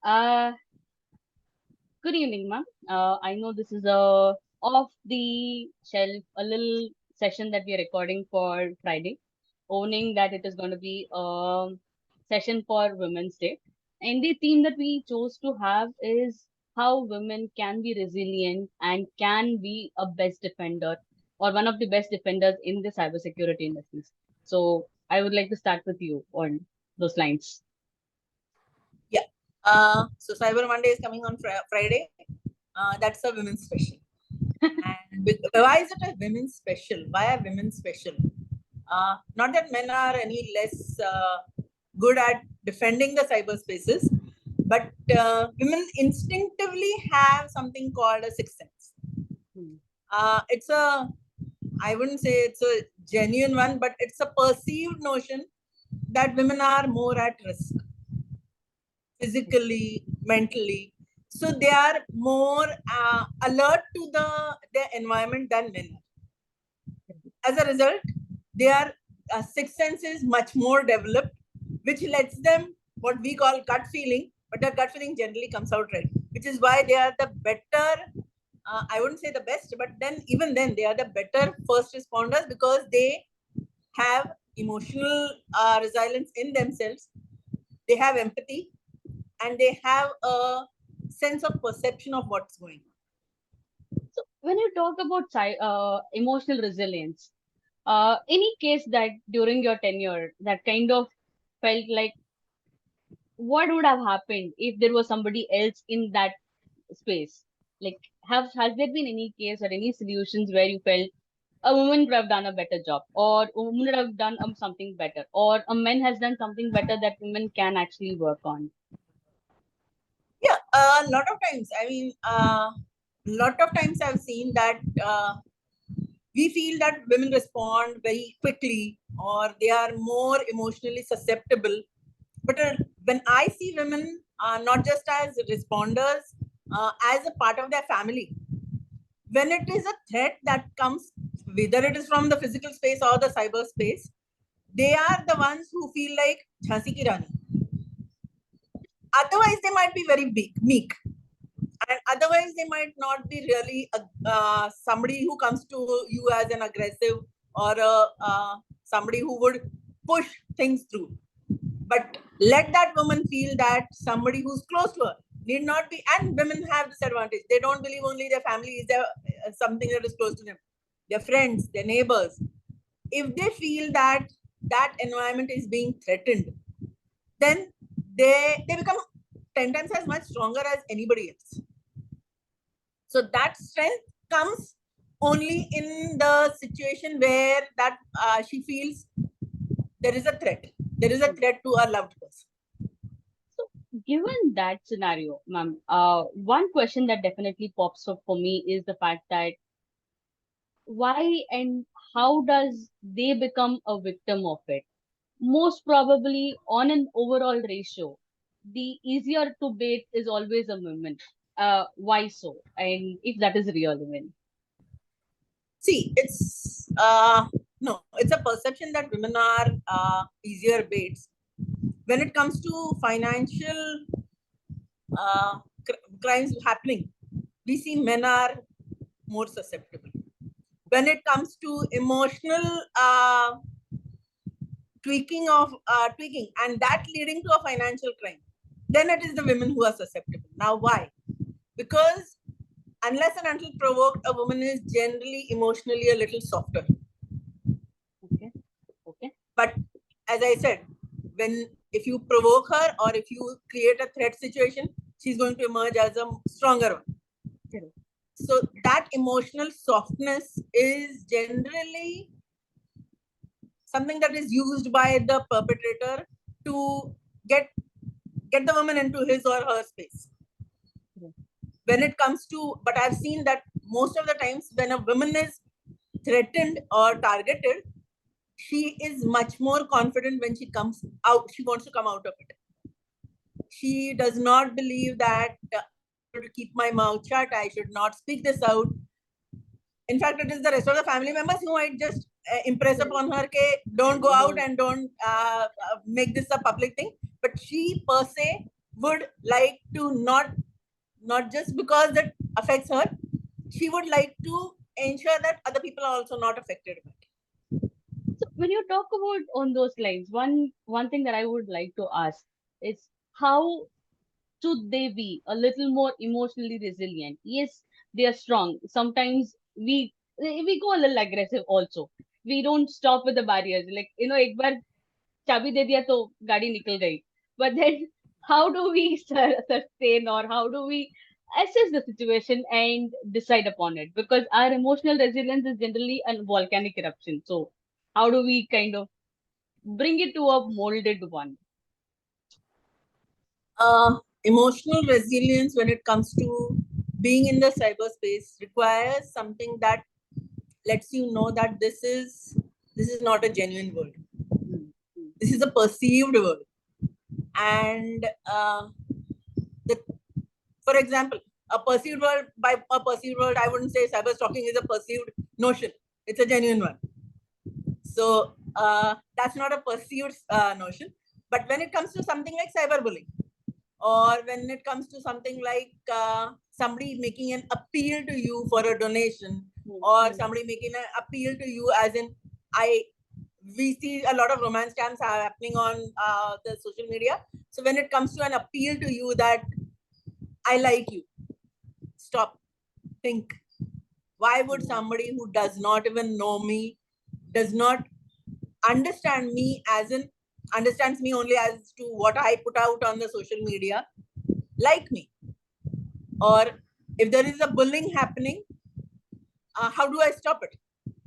Uh, Good evening, ma'am. I know this is a off the shelf, a little session that we are recording for Friday, owning that it is going to be a session for Women's Day. And the theme that we chose to have is how women can be resilient and can be a best defender or one of the best defenders in the cybersecurity industries. So I would like to start with you on those lines. Yeah. So Cyber Monday is coming on Friday. That's a women's special. And why is it a women's special? Why are women special? Not that men are any less good at defending the cyberspaces, but women instinctively have something called a sixth sense. Hmm. It's a, I wouldn't say it's a genuine one, but it's a perceived notion that women are more at risk physically, mentally. So they are more alert to their environment than men. As a result, their sixth sense is much more developed, which lets them what we call gut feeling, but their gut feeling generally comes out right, which is why they are the better. I wouldn't say the best, but then even then they are the better first responders because they have emotional resilience in themselves. They have empathy and they have a sense of perception of what's going on. So when you talk about emotional resilience, any case that during your tenure that kind of felt like what would have happened if there was somebody else in that space? Like, has there been any case or any solutions where you felt a woman could have done a better job, or a woman would have done something better, or a man has done something better that women can actually work on? Yeah, a lot of times. I mean, a lot of times I've seen that we feel that women respond very quickly or they are more emotionally susceptible. But when I see women not just as responders, as a part of their family, when it is a threat that comes, whether it is from the physical space or the cyber space, they are the ones who feel like Jhansi ki Rani. Otherwise, they might be very big, meek. And otherwise, they might not be really somebody who comes to you as an aggressive or somebody who would push things through. But let that woman feel that somebody who's close to her need not be, and women have this advantage. They don't believe only their family is there, something that is close to them, their friends, their neighbors. If they feel that that environment is being threatened, then they become 10 times as much stronger as anybody else. So that strength comes only in the situation where that she feels there is a threat. There is a threat to a loved person. So, given that scenario, ma'am, one question that definitely pops up for me is the fact that why and how does they become a victim of it? Most probably, on an overall ratio, the easier to bait is always a woman. Why so? And if that is real, even. See, it's no, it's a perception that women are easier baits. When it comes to financial crimes happening, we see men are more susceptible. When it comes to emotional tweaking and that leading to a financial crime, then it is the women who are susceptible. Now, why? Because unless and until provoked, a woman is generally emotionally a little softer. Okay. Okay. But as I said, when if you provoke her or if you create a threat situation, she's going to emerge as a stronger one. Correct. So that emotional softness is generally something that is used by the perpetrator to get the woman into his or her space. Correct. When it comes to, but I've seen that most of the times when a woman is threatened or targeted, she is much more confident when she comes out. She wants to come out of it. She does not believe that I should keep my mouth shut. I should not speak this out. In fact, it is the rest of the family members who might just impress upon her, ke, don't go out and don't make this a public thing. But she per se would like to not just because that affects her, she would like to ensure that other people are also not affected by it. So when you talk about on those lines, one thing that I would like to ask is how should they be a little more emotionally resilient? Yes, they are strong. Sometimes we go a little aggressive also. We don't stop with the barriers. Like, एक बार चाबी दे दिया तो गाड़ी निकल गई. But then how do we sustain, or how do we assess the situation and decide upon it? Because our emotional resilience is generally a volcanic eruption. So how do we kind of bring it to a molded one? Emotional resilience when it comes to being in the cyberspace requires something that lets you know that this is not a genuine world. This is a perceived world. And for example, a perceived world, by a perceived world, I wouldn't say cyber stalking is a perceived notion. It's a genuine one. So that's not a perceived notion. But when it comes to something like cyberbullying, or when it comes to something like somebody making an appeal to you for a donation, or somebody making an appeal to you as in, we see a lot of romance scams are happening on the social media. So when it comes to an appeal to you that I like you, stop, think. Why would somebody who does not even know me, does not understand me as in, understands me only as to what I put out on the social media, like me? Or if there is a bullying happening, how do I stop it?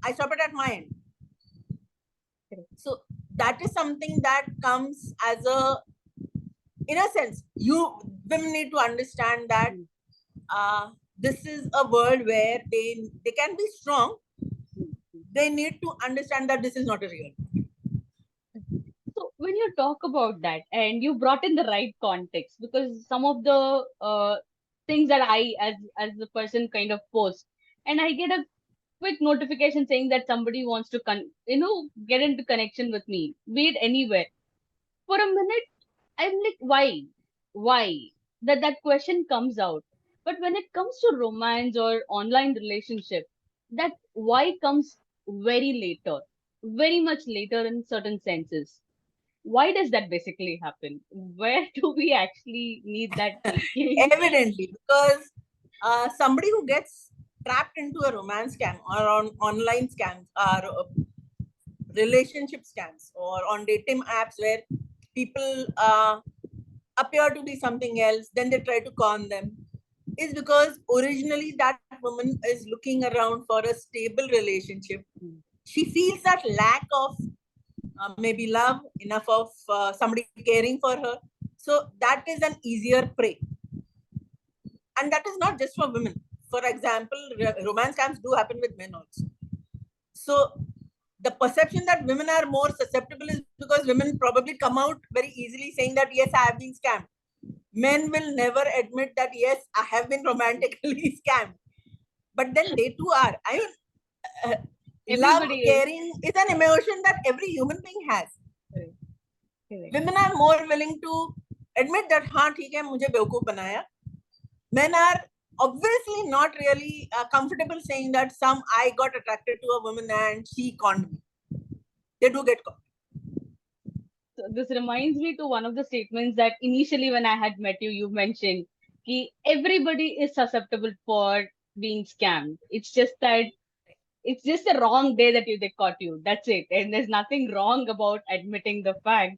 I stop it at my end. So that is something that comes as a, in a sense, you women need to understand that this is a world where they can be strong. They need to understand that this is not a real. So when you talk about that, and you brought in the right context, because some of the things that I, as the person, kind of post, and I get a quick notification saying that somebody wants to get into connection with me, be it anywhere. For a minute, I'm like, why? That question comes out. But when it comes to romance or online relationship, that why comes very later, very much later in certain senses. Why does that basically happen? Where do we actually need that tweaking? Evidently, because somebody who gets trapped into a romance scam or on online scams or relationship scams or on dating apps where people appear to be something else, then they try to con them, is because originally that woman is looking around for a stable relationship. She feels that lack of maybe love, enough of somebody caring for her. So that is an easier prey. And that is not just for women. For example, romance scams do happen with men also. So the perception that women are more susceptible is because women probably come out very easily saying that, yes, I have been scammed. Men will never admit that, yes, I have been romantically scammed. But then they too are. I mean, love, Everybody is. caring is an emotion that every human being has. Correct. Correct. Women are more willing to admit that, हाँ ठीक है मुझे बेवकूफ बनाया. Men are obviously not really comfortable saying that I got attracted to a woman and she conned me. They do get caught. So this reminds me to one of the statements that initially when I had met you, you mentioned that everybody is susceptible for being scammed. It's just that it's just a wrong day that they caught you. That's it. And there's nothing wrong about admitting the fact.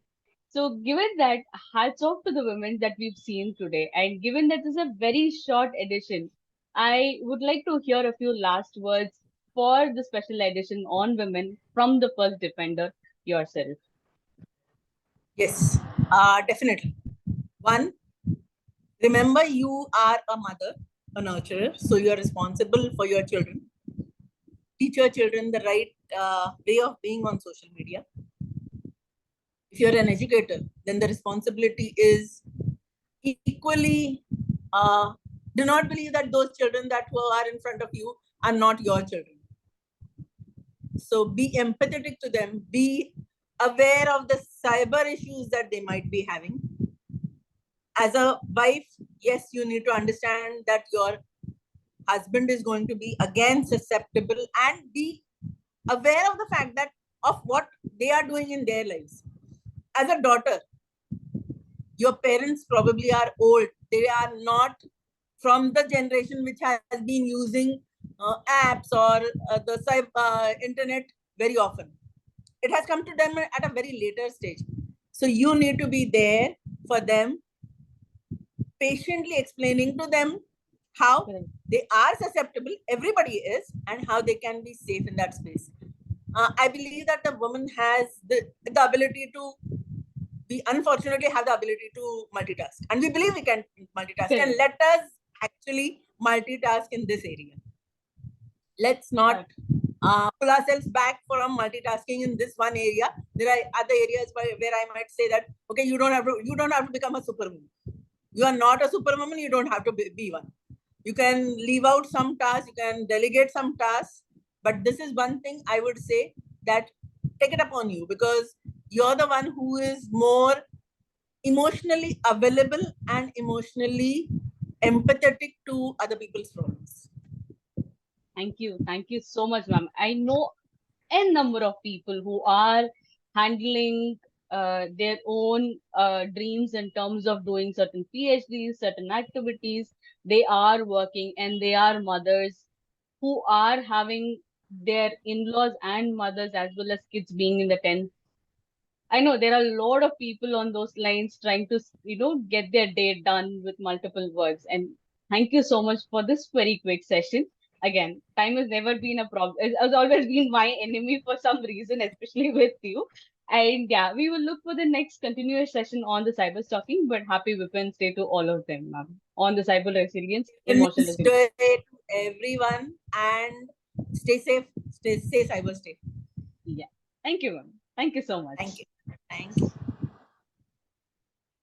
So given that, hats off to the women that we've seen today. And given that this is a very short edition, I would like to hear a few last words for the special edition on women from the first defender yourself. Yes, definitely. One, remember you are a mother, a nurturer, so you are responsible for your children. Teach your children the right way of being on social media. If you're an educator, then the responsibility is equally, do not believe that those children that who are in front of you are not your children. So be empathetic to them, be aware of the cyber issues that they might be having. As a wife, yes, you need to understand that your husband is going to be again susceptible, and be aware of the fact that of what they are doing in their lives. As a daughter, your parents probably are old. They are not from the generation which has been using apps or the internet very often. It has come to them at a very later stage. So you need to be there for them, patiently explaining to them how they are susceptible, everybody is, and how they can be safe in that space. I believe that the woman has the ability to, we unfortunately have the ability to multitask, and we believe we can multitask. And let us actually multitask in this area. Let's not pull ourselves back from multitasking in this one area. There are other areas where I might say that, okay, you don't have to become a superwoman. You are not a superwoman. You don't have to be one. You can leave out some tasks. You can delegate some tasks. But this is one thing I would say, that take it upon you, because you're the one who is more emotionally available and emotionally empathetic to other people's problems. Thank you. Thank you so much, ma'am. I know n number of people who are handling their own dreams in terms of doing certain PhDs, certain activities. They are working and they are mothers who are having their in-laws and mothers as well as kids being in the 10th. I know there are a lot of people on those lines trying to, get their day done with multiple works. And thank you so much for this very quick session. Again, time has never been a problem. It has always been my enemy for some reason, especially with you. And yeah, we will look for the next continuous session on the cyber stalking. But happy Women's Day to all of them, ma'am, on the cyber resilience, emotional Women's resilience. Day to everyone, and stay safe, stay cyber safe. Yeah. Thank you, ma'am. Thank you so much. Thank you. Thank you.